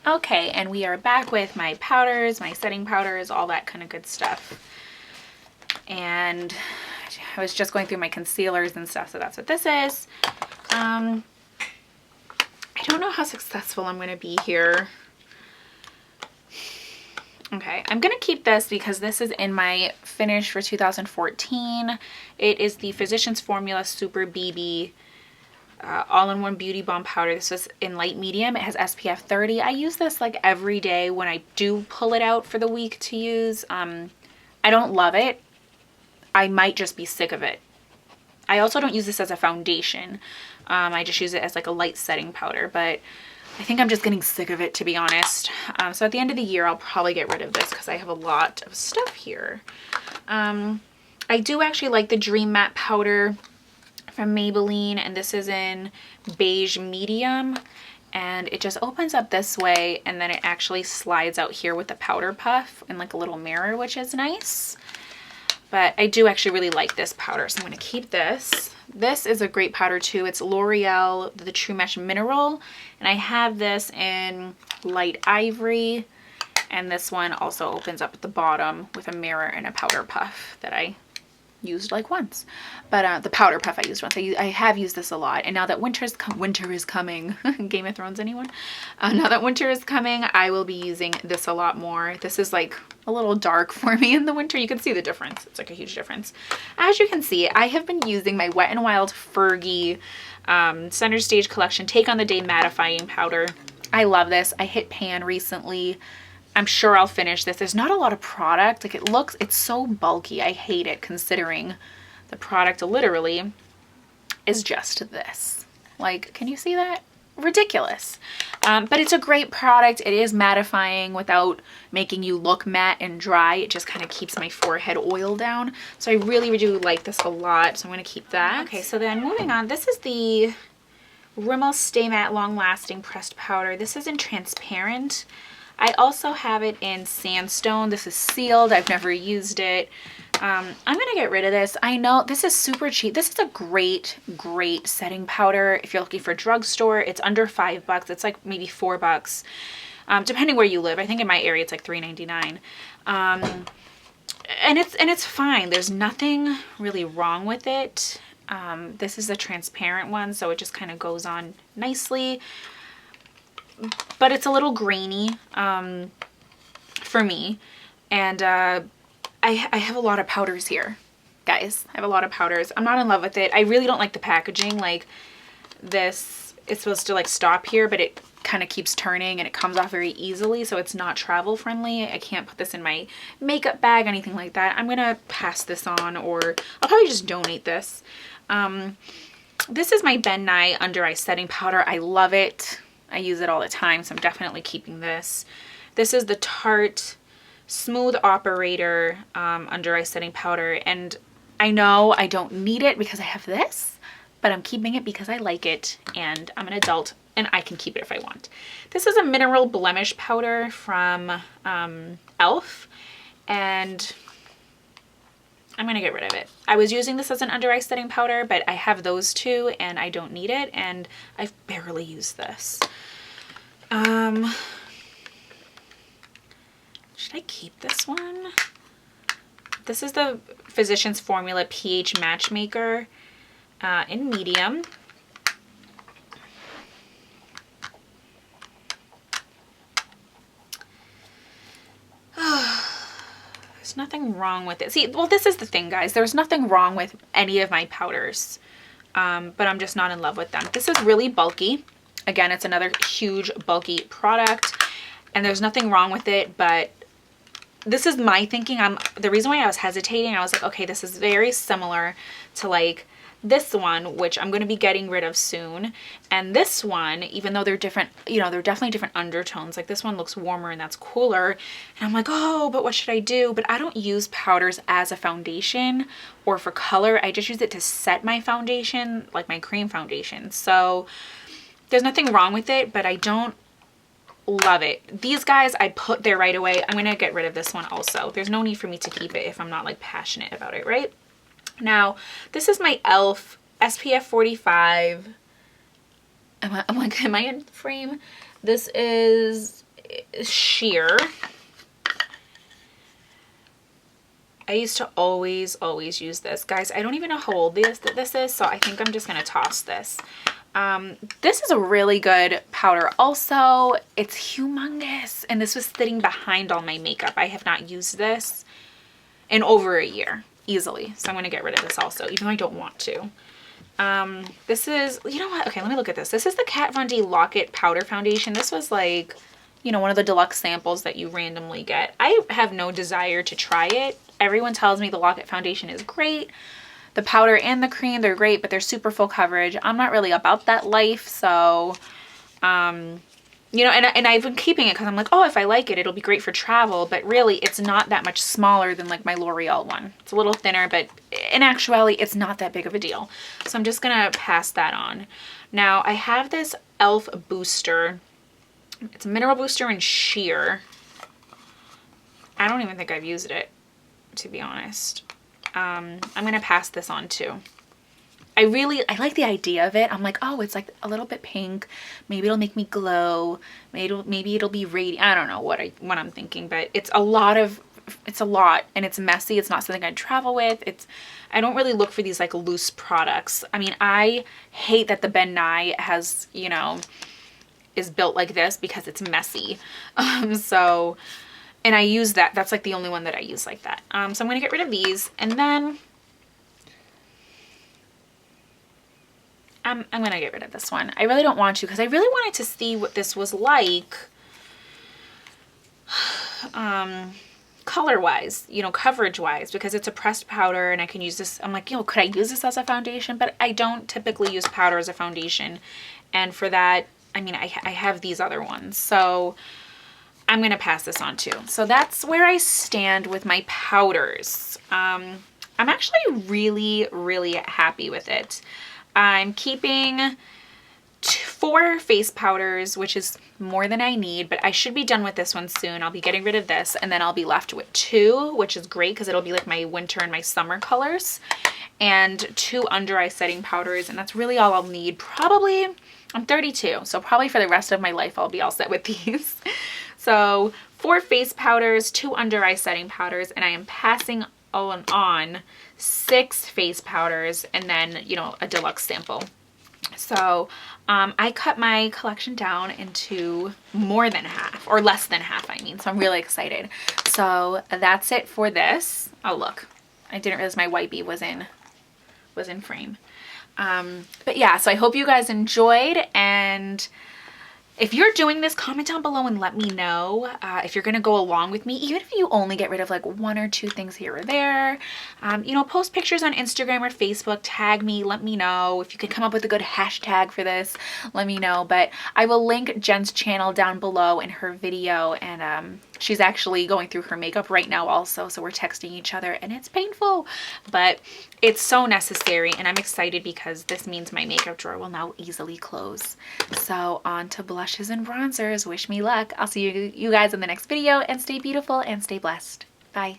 Okay, and we are back with my powders, my setting powders, all that kind of good stuff. And I was just going through my concealers and stuff, so that's what this is. I don't know how successful I'm going to be here. Okay, I'm going to keep this because this is in my finish for 2014. It is the Physicians Formula Super BB all-in-one beauty balm powder. This is in light medium. It has SPF 30. I use this like every day when I do pull it out for the week to use. I don't love it. I might just be sick of it. I also don't use this as a foundation. I just use it as like a light setting powder, but I think I'm just getting sick of it, to be honest. So at the end of the year, I'll probably get rid of this because I have a lot of stuff here. I do actually like the Dream Matte powder from Maybelline, and this is in beige medium, and it just opens up this way, and then it actually slides out here with the powder puff and like a little mirror, which is nice. But I do actually really like this powder, so I'm going to keep this. This is a great powder too. It's L'Oreal, the True Mesh Mineral, and I have this in light ivory, and this one also opens up at the bottom with a mirror and a powder puff that I used like once. But the powder puff I used once. I have used this a lot, and now that winter is coming, Game of Thrones, anyone? Now that winter is coming, I will be using this a lot more. This is like a little dark for me in the winter. You can see the difference. It's like a huge difference. As you can see, I have been using my Wet n Wild Fergie Center Stage Collection Take on the Day Mattifying Powder. I love this. I hit pan recently. I'm sure I'll finish this. There's not a lot of product. Like it's so bulky. I hate it considering the product literally is just this. Like, can you see that? Ridiculous. But it's a great product. It is mattifying without making you look matte and dry. It just kind of keeps my forehead oil down. So I really do like this a lot. So I'm going to keep that. Okay, so then moving on. This is the Rimmel Stay Matte Long Lasting Pressed Powder. This is in transparent. I also have it in sandstone. This is sealed. I've never used it. I'm going to get rid of this. I know this is super cheap. This is a great setting powder. If you're looking for a drugstore, it's under $5. It's like maybe $4, depending where you live. I think in my area it's like $3.99. And it's fine. There's nothing really wrong with it. This is a transparent one, so it just kind of goes on nicely. But it's a little grainy for me, and I have a lot of powders here, guys. I have a lot of powders. I'm not in love with it. I really don't like the packaging. Like this, it's supposed to like stop here, but it kind of keeps turning and it comes off very easily, so it's not travel friendly. I can't put this in my makeup bag, anything like that. I'm gonna pass this on, or I'll probably just donate this. This is my Ben Nye Under Eye Setting Powder. I love it. I use it all the time, so I'm definitely keeping this. This is the Tarte Smooth Operator Under Eye Setting Powder, and I know I don't need it because I have this, but I'm keeping it because I like it, and I'm an adult and I can keep it if I want. This is a Mineral Blemish Powder from e.l.f. and I'm gonna get rid of it. I was using this as an under eye setting powder, but I have those two and I don't need it, and I've barely used this. Should I keep this one? This is the Physicians Formula pH Matchmaker in medium. There's nothing wrong with it. See, well, this is the thing, guys. There's nothing wrong with any of my powders, but I'm just not in love with them. This is really bulky. Again, it's another huge bulky product, and there's nothing wrong with it, but this is my thinking. The reason why I was hesitating, I was like, okay, this is very similar to like this one, which I'm going to be getting rid of soon, and this one, even though they're different, you know, they're definitely different undertones. Like this one looks warmer and that's cooler, and I'm like, oh, but what should I do? But I don't use powders as a foundation or for color. I just use it to set my foundation, like my cream foundation. So there's nothing wrong with it, but I don't love it. These guys I put there right away. I'm going to get rid of this one also. There's no need for me to keep it if I'm not like passionate about it, right? Now, this is my e.l.f. SPF 45. I'm like, am I in frame? This is sheer. I used to always use this. Guys, I don't even know how old this is, so I think I'm just going to toss this. This is a really good powder also. It's humongous, and this was sitting behind all my makeup. I have not used this in over a year, easily. So I'm going to get rid of this also, even though I don't want to. This is, you know what? Okay, let me look at this. This is the Kat Von D Lock-It Powder Foundation. This was like, you know, one of the deluxe samples that you randomly get. I have no desire to try it. Everyone tells me the Lock-It foundation is great. The powder and the cream, they're great, but they're super full coverage. I'm not really about that life, so, you know, and I've been keeping it because I'm like, oh, if I like it, it'll be great for travel, but really, it's not that much smaller than like my L'Oreal one. It's a little thinner, but in actuality, it's not that big of a deal. So I'm just gonna pass that on. Now, I have this e.l.f. booster. It's a mineral booster in sheer. I don't even think I've used it, to be honest. I'm gonna pass this on too. I like the idea of it. I'm like, oh, it's like a little bit pink. Maybe it'll make me glow. Maybe it'll be radiant. I don't know what I'm thinking, but it's a lot, and it's messy. It's not something I'd travel with. I don't really look for these like loose products. I mean, I hate that the Ben Nye has, you know, is built like this because it's messy. So, and I use that. That's like the only one that I use like that. So I'm going to get rid of these, and then I'm going to get rid of this one. I really don't want to because I really wanted to see what this was like color-wise, you know, coverage-wise, because it's a pressed powder and I can use this. I'm like, you know, could I use this as a foundation? But I don't typically use powder as a foundation. And for that, I mean, I have these other ones. So I'm going to pass this on too. So that's where I stand with my powders. I'm actually really happy with it. I'm keeping 4 face powders, which is more than I need, but I should be done with this one soon. I'll be getting rid of this, and then I'll be left with 2, which is great because it'll be like my winter and my summer colors, and 2 under eye setting powders, and that's really all I'll need. Probably, I'm 32, so probably for the rest of my life I'll be all set with these. So 4 face powders, 2 under eye setting powders, and I am passing on 6 face powders, and then, you know, a deluxe sample. So I cut my collection down into more than half, or less than half, I mean, so I'm really excited. So that's it for this. Oh, look, I didn't realize my white bee was in frame. But yeah, so I hope you guys enjoyed, and if you're doing this, comment down below and let me know if you're going to go along with me, even if you only get rid of like 1 or 2 things here or there. You know, post pictures on Instagram or Facebook, tag me, let me know. If you can come up with a good hashtag for this, let me know. But I will link Jen's channel down below in her video, and she's actually going through her makeup right now also, so we're texting each other and it's painful, but it's so necessary, and I'm excited because this means my makeup drawer will now easily close. So on to blushes and bronzers. Wish me luck. I'll see you guys in the next video, and stay beautiful and stay blessed. Bye.